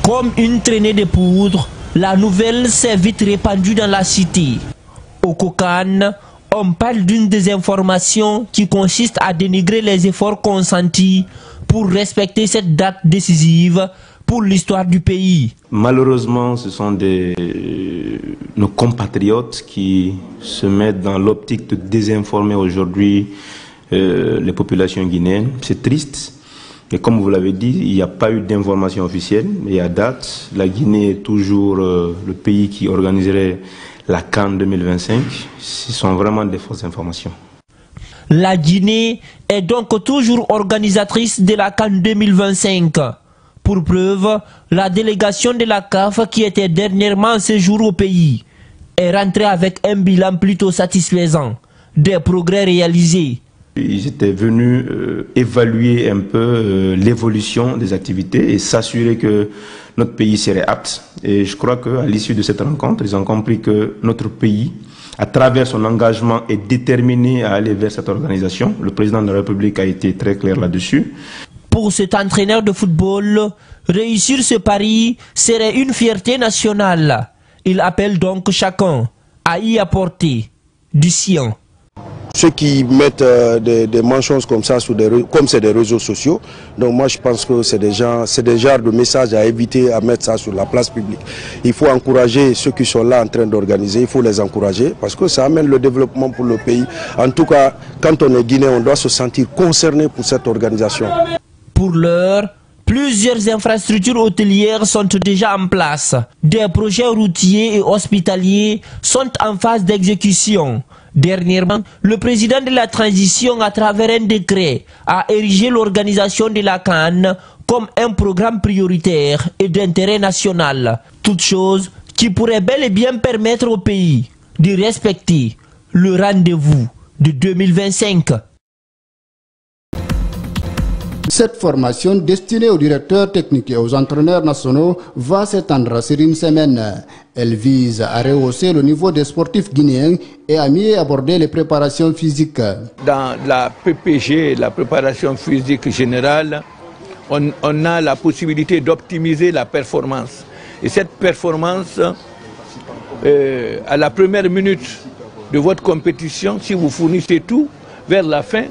Comme une traînée de poudre, la nouvelle s'est vite répandue dans la cité. Au Kokane, on parle d'une désinformation qui consiste à dénigrer les efforts consentis pour respecter cette date décisive pour l'histoire du pays. Malheureusement, ce sont nos compatriotes qui se mettent dans l'optique de désinformer aujourd'hui les populations guinéennes. C'est triste. Et comme vous l'avez dit, il n'y a pas eu d'information officielle. Mais à date, la Guinée est toujours le pays qui organiserait la CAN 2025. Ce sont vraiment des fausses informations. La Guinée est donc toujours organisatrice de la CAN 2025. Pour preuve, la délégation de la CAF qui était dernièrement en séjour au pays est rentrée avec un bilan plutôt satisfaisant des progrès réalisés. Ils étaient venus évaluer un peu l'évolution des activités et s'assurer que notre pays serait apte. Et je crois qu'à l'issue de cette rencontre, ils ont compris que notre pays, à travers son engagement, est déterminé à aller vers cette organisation. Le président de la République a été très clair là-dessus. Pour cet entraîneur de football, réussir ce pari serait une fierté nationale. Il appelle donc chacun à y apporter du sien. Ceux qui mettent des mentions comme ça, comme c'est des réseaux sociaux, donc moi je pense que c'est des genres de messages à éviter à mettre ça sur la place publique. Il faut encourager ceux qui sont là en train d'organiser, il faut les encourager parce que ça amène le développement pour le pays. En tout cas, quand on est guinéen, on doit se sentir concerné pour cette organisation. Pour l'heure, plusieurs infrastructures hôtelières sont déjà en place. Des projets routiers et hospitaliers sont en phase d'exécution. Dernièrement, le président de la transition, à travers un décret, a érigé l'organisation de la CAN comme un programme prioritaire et d'intérêt national. Toute chose qui pourrait bel et bien permettre au pays de respecter le rendez-vous de 2025. Cette formation destinée aux directeurs techniques et aux entraîneurs nationaux va s'étendre sur une semaine. Elle vise à rehausser le niveau des sportifs guinéens et à mieux aborder les préparations physiques. Dans la PPG, la préparation physique générale, on a la possibilité d'optimiser la performance. Et cette performance, à la première minute de votre compétition, si vous fournissez tout, vers la fin,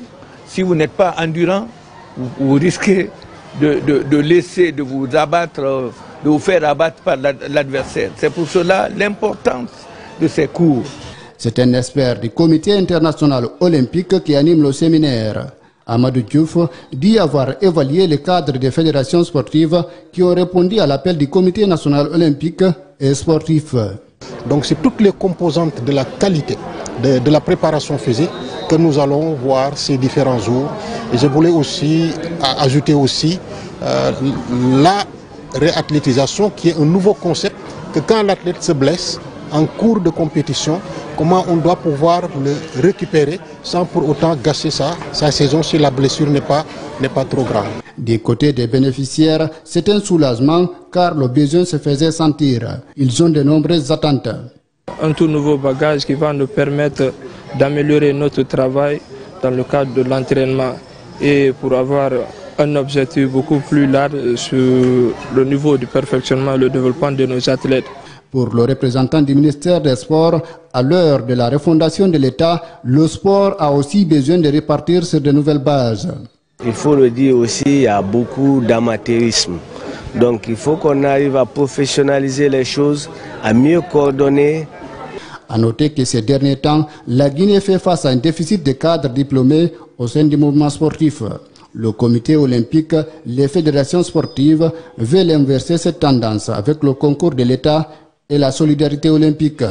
si vous n'êtes pas endurant, vous risquez de vous abattre, de vous faire abattre par l'adversaire. C'est pour cela l'importance de ces cours. C'est un expert du Comité international olympique qui anime le séminaire. Amadou Diouf dit avoir évalué les cadres des fédérations sportives qui ont répondu à l'appel du Comité national olympique et sportif. Donc c'est toutes les composantes de la qualité de la préparation physique que nous allons voir ces différents jours. Et je voulais aussi ajouter aussi la réathlétisation qui est un nouveau concept que quand l'athlète se blesse en cours de compétition, comment on doit pouvoir le récupérer sans pour autant gâcher sa saison si la blessure n'est pas trop grave. Du côté des bénéficiaires, c'est un soulagement car le besoin se faisait sentir. Ils ont de nombreuses attentes. Un tout nouveau bagage qui va nous permettre d'améliorer notre travail dans le cadre de l'entraînement et pour avoir un objectif beaucoup plus large sur le niveau du perfectionnement et le développement de nos athlètes. Pour le représentant du ministère des Sports, à l'heure de la refondation de l'État, le sport a aussi besoin de repartir sur de nouvelles bases. Il faut le dire aussi, il y a beaucoup d'amateurisme. Donc il faut qu'on arrive à professionnaliser les choses, à mieux coordonner. A noter que ces derniers temps, la Guinée fait face à un déficit de cadres diplômés au sein du mouvement sportif. Le comité olympique, les fédérations sportives veulent inverser cette tendance avec le concours de l'État et la solidarité olympique.